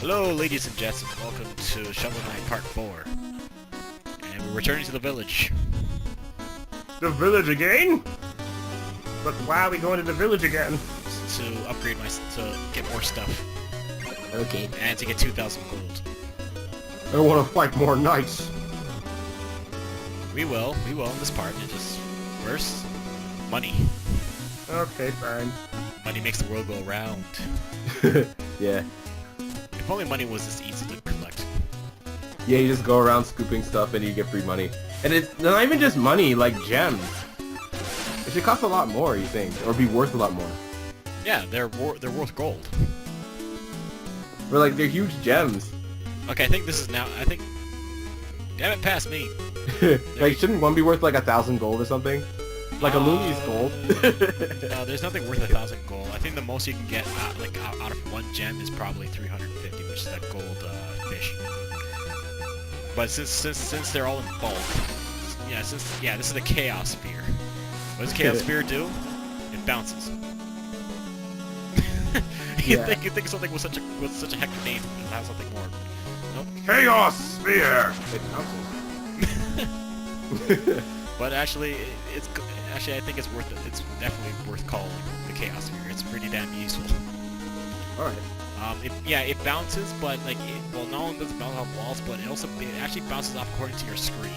Hello, ladies and gents, and welcome to Shovel Knight Part 4. And we're returning to the village. The village again? But why are we going to the village again? To upgrade to get more stuff. Okay. And to get 2,000 gold. I want to fight more knights. We will in this part. It just... First, money. Okay, fine. Money makes the world go round. Yeah. If only money was this easy to collect. Yeah, you just go around scooping stuff and you get free money. And it's not even just money, like gems. It should cost a lot more, you think, or be worth a lot more. Yeah, they're worth gold. Or like, they're huge gems. Okay, I think this is now... I think... Damn it, past me. Like, shouldn't one be worth like 1,000 gold or something? Like a Looney's gold. No, there's nothing worth 1,000 gold. I think the most you can get out of one gem is probably 350, which is that gold fish. But since they're all in bulk, this is the Chaos Sphere. What does Chaos Sphere do? It bounces. you think something with such a hectic name and have something more? Nope. Chaos Sphere! It bounces. But actually, I think it's worth it. It's definitely worth calling the Chaos Sphere. It's pretty damn useful. All right. It bounces, but like, not only does it bounce off walls, but it actually bounces off according to your screen.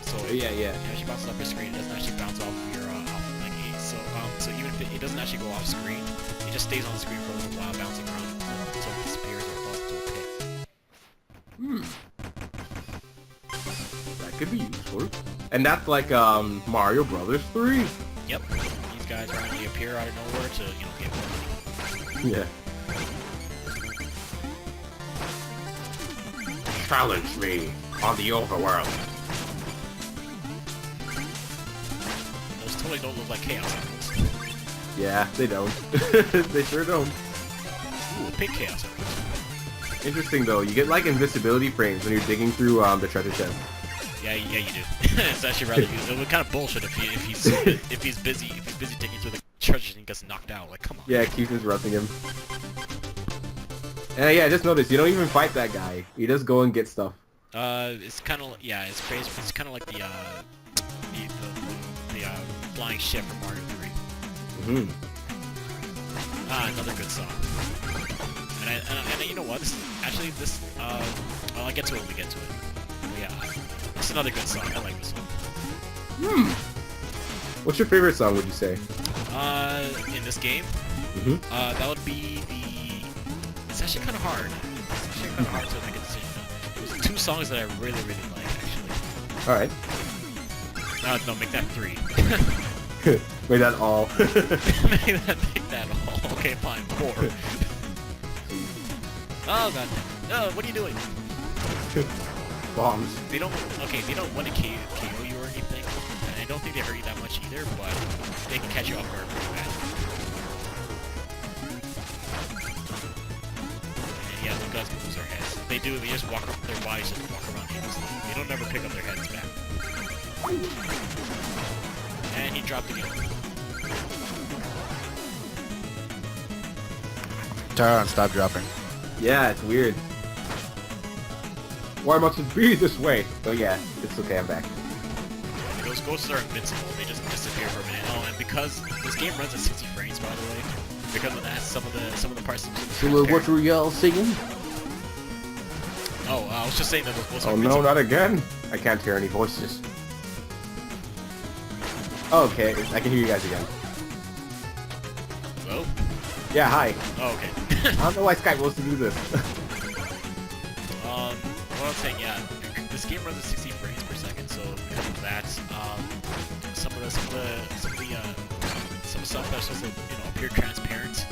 So it actually bounces off your screen. It doesn't actually bounce off your so even if it doesn't actually go off screen, it just stays on the screen for a little while, bouncing around until it disappears or falls into a pit. That could be useful. And that's like Mario Brothers 3. Yep. These guys randomly appear out of nowhere to get more money. Yeah. Challenge me on the overworld. Those totally don't look like Chaos Apples. Yeah, they don't. They sure don't. Ooh, pink Chaos Apples. Interesting though, you get like invisibility frames when you're digging through the treasure chest. Yeah, you do. It's actually rather useful. It would kind of bullshit if he's busy digging through the treasure and he gets knocked out. Like, come on. Yeah, it keeps interrupting him. And yeah, I just noticed you don't even fight that guy. You just go and get stuff. It's kind of it's kind of like the flying ship from Mario 3. Another good song. And you know what? I'll get to it when we get to it. But yeah, it's another good song. I like this one. What's your favorite song, would you say? In this game, that would be the. It's actually kind of hard. It's actually kind of hard to make a decision. There's two songs that I really like, actually. All right. No, make that 3. Make that all. Make that all. Okay, fine. 4. Oh god. No, what are you doing? Bombs. They don't want to KO you or anything. And I don't think they hurt you that much either, but they can catch you off guard pretty bad. And yeah, those guys can lose their heads. They do, they just walk up, their bodies just walk around aimlessly. They don't ever pick up their heads back. And he dropped again. Taran, stop dropping. Yeah, it's weird. Why must it be this way? Oh yeah, it's okay, I'm back. Those ghosts are invincible. They just disappear for a minute. Oh, and because this game runs at 60 frames, by the way, because of that, some of the parts. So what were y'all singing? Oh, I was just saying that those ghosts are Oh invincible. no, not again! I can't hear any voices. Oh, okay, I can hear you guys again. Hello? Yeah, hi. Oh, okay. I don't know why Skype wants to do this. Well, I was saying, yeah, this game runs at 60 frames per second, so because of that, some of the stuff that's supposed to appear transparent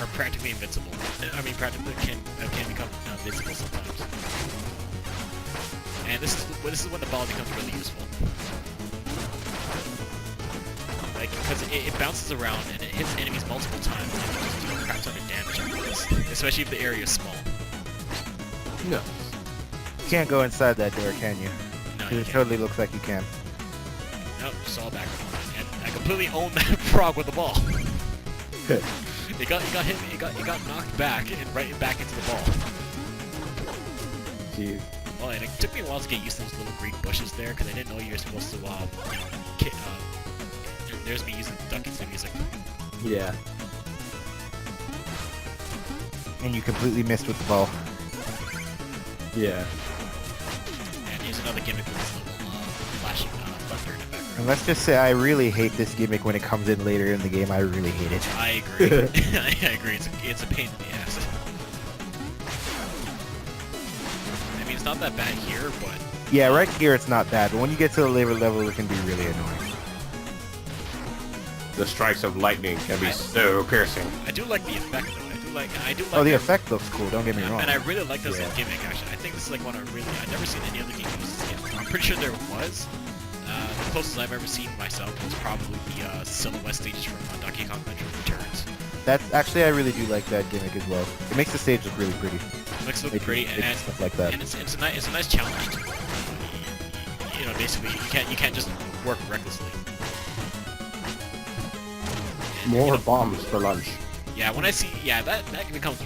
are practically invincible. I mean, practically can become visible sometimes. And this is when the ball becomes really useful. Like, because it bounces around and it hits enemies multiple times and it just deals a crap ton of damage after this, especially if the area is small. No. You can't go inside that door, can you? No, 'Cause you it can't. totally looks like you can. Nope, just all back. And I completely own that frog with the ball. It got hit. It got knocked back and right back into the ball. Jeez. Well, and it took me a while to get used to those little green bushes there, because I didn't know you were supposed to, there's me using Donkey Kong music. Yeah. And you completely missed with the ball. Yeah. And here's another gimmick with this little flashing thunder in the background. And let's just say I really hate this gimmick when it comes in later in the game. I really hate it. I agree. I agree. It's a pain in the ass. I mean, it's not that bad here, but... Yeah, right here it's not bad, but when you get to the later level, it can be really annoying. The strikes of lightning can be so piercing. I do like the effect, though. I do like Oh, the that- effect looks cool, don't get me wrong. And I really like this Yeah. gimmick, actually. I think this is like one of really... I've never seen any other game use this gimmick. I'm pretty sure there was. The closest I've ever seen myself was probably the silhouette stages from Donkey Kong Country Returns. That's actually, I really do like that gimmick as well. It makes the stage look really pretty. It looks so They do- pretty, they do and stuff like that. and it's a nice challenge. To, you know, basically, you can't just work recklessly. And, More you know, bombs for lunch. yeah, when I see that becomes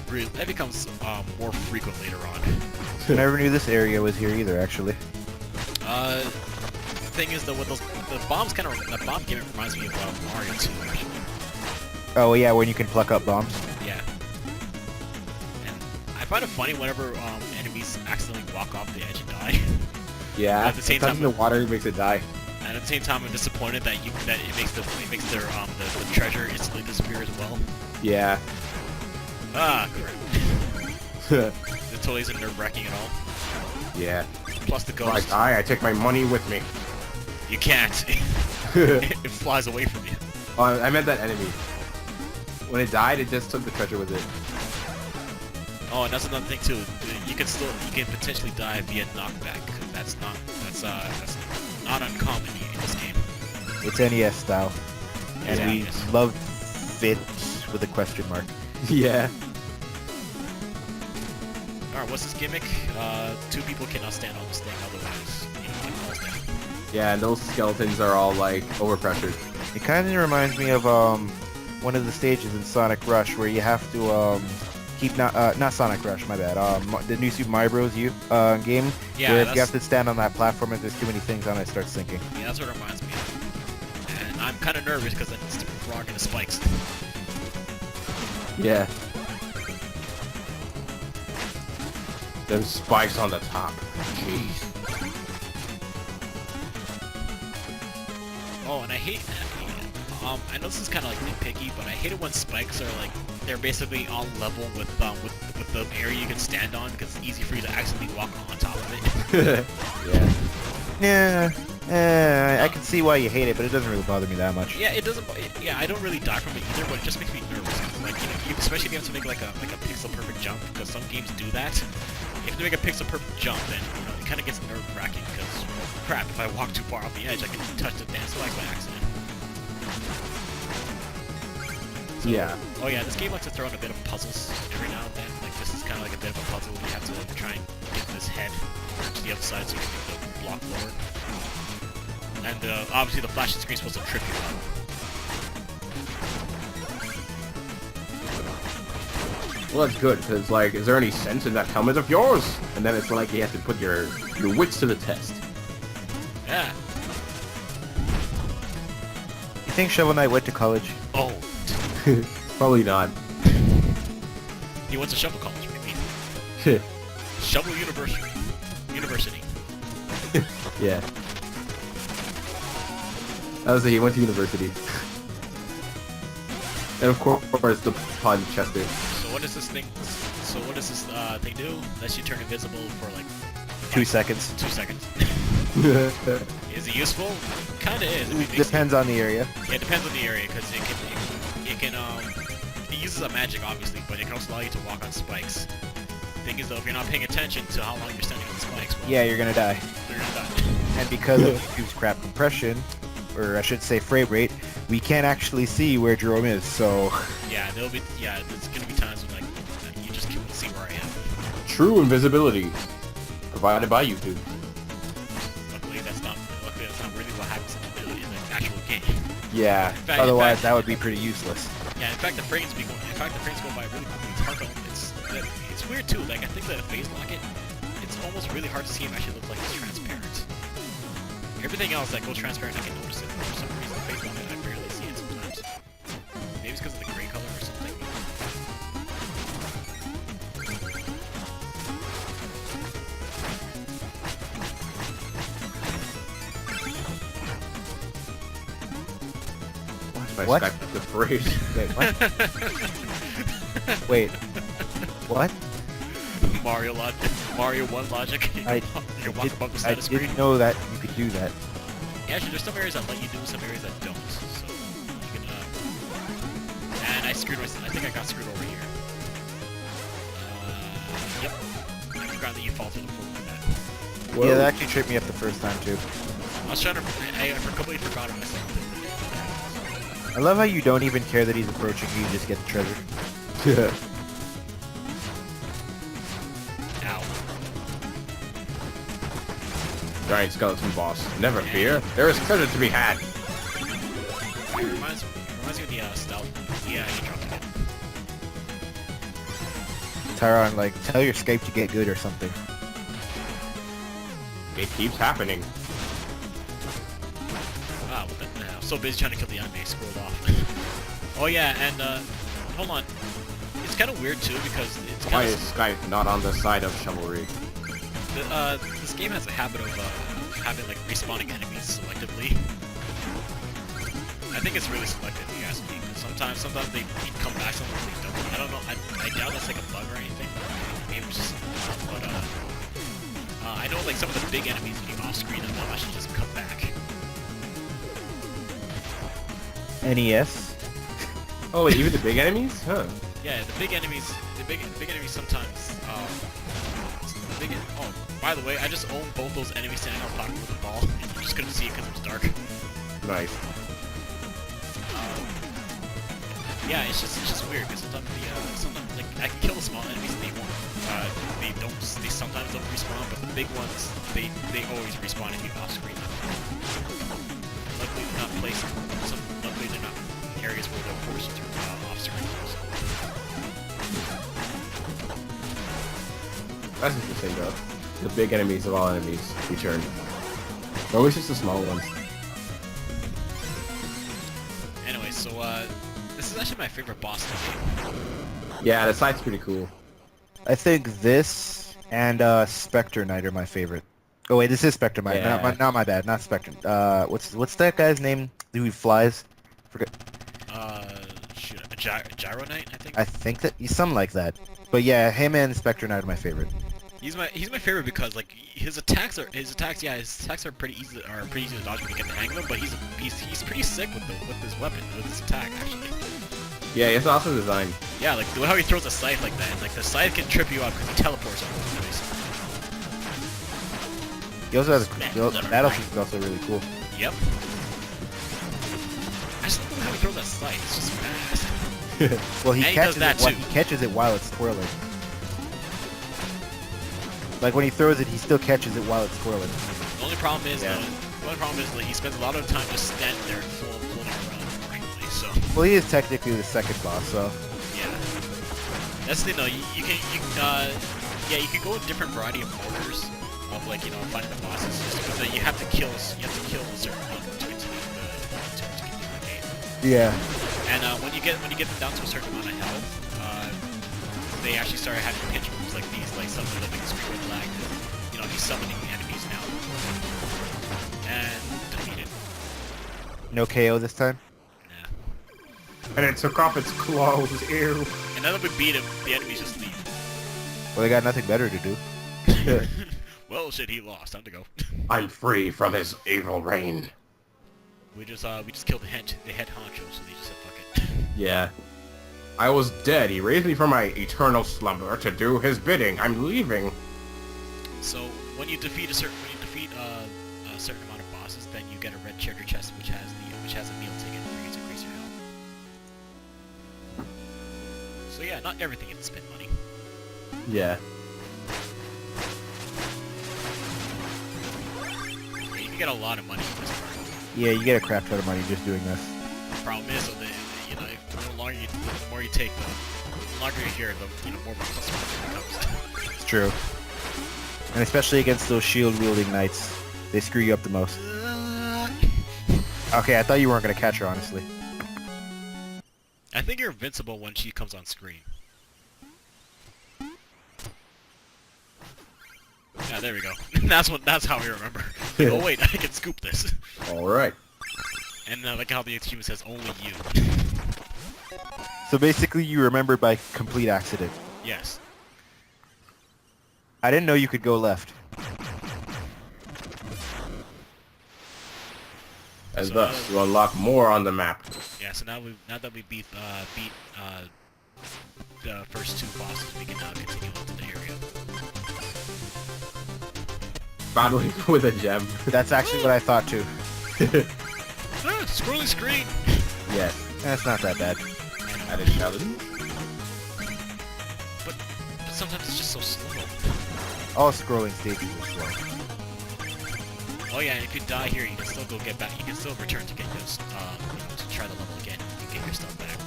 more frequent later on. I never knew this area was here either, actually. The thing is though, with the bombs the bomb gimmick reminds me of Mario 2 actually. Oh yeah, when you can pluck up bombs. Yeah. And I find it funny whenever enemies accidentally walk off the edge and die. Yeah. At the same touching time- the water makes it die. And at the same time, I'm disappointed that it makes their the treasure instantly disappear as well. Yeah. Ah, crap. It totally isn't nerve-wracking at all. Yeah. Plus the If I ghost. die, I take my money with me. You can't. It flies away from you. Oh, I meant that enemy. When it died, it just took the treasure with it. Oh, and that's another thing too. You can potentially die via knockback. That's not uncommon in this game. It's NES style. And Yeah, we yes. love it with a question mark. Yeah. Alright, what's this gimmick? Two people cannot stand on this thing, otherwise, you know, it falls down. Yeah, and those skeletons are all like overpressured. It kind of reminds me of one of the stages in Sonic Rush where you have to keep not Sonic Rush, my bad. The new Super Mario Bros. Game. Yeah, where if that's, you have to stand on that platform and there's too many things on it, it starts sinking. yeah, that's what it reminds me of. And I'm kind of nervous because it's the frog and the spikes. Yeah. Them spikes on the top. Jeez. Oh, and I hate I know this is kind of like nitpicky, but I hate it when spikes are like they're basically on level with the area you can stand on because it's easy for you to accidentally walk on top of it. Yeah. Yeah, I can see why you hate it, but it doesn't really bother me that much. Yeah, it doesn't. Yeah, I don't really die from it either, but it just makes me nervous. Like, you know, especially if you have to make like a pixel perfect jump, because some games do that. If you have to make a pixel perfect jump, then you know it kind of gets nerve wracking because, well, crap, if I walk too far off the edge, I can touch the damn spike by accident. So, Yeah. Oh yeah, this game likes to throw in a bit of puzzles every now and then. Like this is kind of like a bit of a puzzle. You have to like try and get this head to the other side so you can make the block lower. And obviously the flashing screen is supposed to trip you up. Well, that's good, because, like, is there any sense in that helmet of yours? And then it's like you have to put your wits to the test. Yeah. You think Shovel Knight went to college? Oh. Probably not. He went to Shovel College, what do you mean? Shovel University. Yeah. That was it, he went to university. And of course, the Pun Chester. So what does this thing? So what does this thing do? Lets you turn invisible for like 2 seconds. 2 seconds. Is it useful? Kinda is. If it makes Depends on the area. Yeah, it depends on the area because it uses a magic obviously, but it can also allow you to walk on spikes. Thing is though, if you're not paying attention to how long you're standing on the spikes, well, Yeah, you're gonna die. you're gonna die. And because of YouTube's crap compression, or I should say frame rate, we can't actually see where Jerome is, so... Yeah, there's gonna be times when like you just can't see where I am. True invisibility. Provided by YouTube. Luckily that's not really what happens in the actual game. Yeah. In fact, Otherwise, that would be pretty useless. Yeah, in fact, the frames be going. In fact, the frames go by really quickly. It's hard to. It's weird too. Like I think that a phase lock it's almost really hard to see him actually look like it's transparent. Everything else that goes transparent, I can notice it. For some reason, the phase lock I barely see it sometimes. Maybe it's because of the gray color or something. What? The phrase. Wait, what? Mario 1 logic. I didn't know that you could do that. Yeah, actually, there's some areas that let you do, some areas that don't. So you can. And I screwed myself. I think I got screwed over here. Yep. I forgot that you fall through the floor like that. Whoa. Yeah, that actually tripped me up the first time too. I was trying to. I completely forgot it myself. I love how you don't even care that he's approaching you, you just get the treasure. Ow. Giant skeleton boss. Never fear. There is treasure to be had. It reminds me of the stealth. Yeah, you dropped it. Tyron, like, tell your Skype to get good or something. It keeps happening. Ah, what the hell? I'm so busy trying to kill the enemy, I scrolled off. Oh yeah, and hold on. It's kind of weird too because it's Why kind is Skype not on the side of shovelry? this game has a habit of having like respawning enemies selectively. I think it's really selective, if you ask me. Because sometimes they come back, sometimes they don't. I don't know. I doubt that's like a bug or anything. Maybe it's just, but I know like some of the big enemies when you off screen and they'll actually just come back. NES? Oh wait, even the big enemies? Huh. Yeah, the big enemies sometimes. Oh, by the way, I just own both those enemies standing on top of the ball. You just couldn't see it because it was dark. Nice. Yeah, it's just weird because sometimes like I can kill the small enemies and they sometimes don't respawn, but the big ones they always respawn if you off screen. Luckily they're not placed. Luckily they're not areas where they'll force you to off screen. So. That's interesting though. The big enemies of all enemies return. Or always just the small ones. Anyway, so this is actually my favorite boss fight. Yeah, the site's pretty cool. I think this and Spectre Knight are my favorite. Oh wait, this is Spectre Knight. Yeah. Not my bad, not Spectre. What's that guy's name? Who flies? Forget. Shoot, Gyro Knight, I think. I think that he's something like that. But yeah, him and Spectre Knight are my favorite. He's my favorite because like his attacks are pretty easy to dodge when you get the hang of them. But he's pretty sick with his weapon, with his attack actually. Yeah, it's awesome design. Yeah, like the way how he throws a scythe like that. Like the scythe can trip you up because he teleports over the place. He also has the battlefield is also really cool. Yep. I just love how he throws that scythe. It's just fast. Well, he And he does catches that he catches it while it's twirling. Like when he throws it, he still catches it while it's twirling. The only problem is, Yeah. like, he spends a lot of time just standing there and floating around, unfortunately. So Well, he is technically the second boss, so. yeah, that's the thing though. You can go in different variety of orders of like finding the bosses. Just because you have to kill a certain number to continue the game. Yeah. And when you get them down to a certain amount of health, they actually started having pinch moves like these, like some of the big screen with lag. He's summoning enemies now. And defeated. No KO this time? Nah. And it took off its claws. Ew. And now that we beat him, the enemies just leave. Well, they got nothing better to do. Well, shit, he lost. Time to go. I'm free from his evil reign. We just killed the head honcho, so they just said fuck it. Yeah. I was dead. He raised me from my eternal slumber to do his bidding. I'm leaving. So when you defeat a certain amount of bosses, then you get a red treasure chest, which has a meal ticket for you to increase your health. So yeah, not everything is spend money. Yeah. Yeah, you can get a lot of money in this part. Yeah, you get a crap ton of money just doing this. The problem is, though, if no longer more you take, the longer you're here, the more plus one becomes. It's true. And especially against those shield-wielding knights. They screw you up the most. Okay, I thought you weren't going to catch her, honestly. I think you're invincible when she comes on screen. Yeah, there we go. That's how we remember. Oh wait, I can scoop this. Alright. And like how the achievement says only you. So basically you remembered by complete accident. Yes. I didn't know you could go left. And So thus, you unlock more on the map. Yeah, so now that we beat the first two bosses, we can continue on to the area. Battling with a gem. That's actually what I thought too. Scrolling screen. Yes. That's not that bad. Added challenge. But sometimes it's just so slow. All scrolling stages are slow. Oh yeah, and if you die here, you can still go get back. You can still return to get your, to try the level again. You can get your stuff back.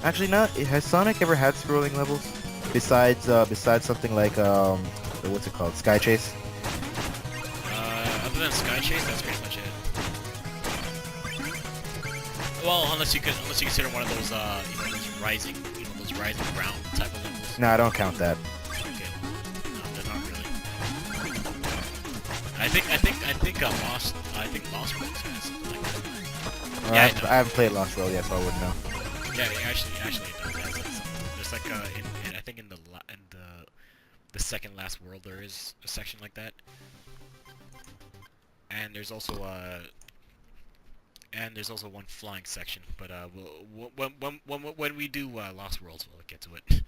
Actually, not. Has Sonic ever had scrolling levels? Besides something like what's it called? Sky Chase. Other than Sky Chase, that's pretty much it. Well, unless you consider one of those, those rising ground type of levels. No, I don't count that. Okay. No, they're not really. I think Lost Worlds has something like that. Yeah, I haven't played Lost World yet, so I wouldn't know. Yeah, actually it does have something. There's like I think in the second last world there is a section like that. And there's also one flying section, but when we do Lost Worlds, we'll get to it.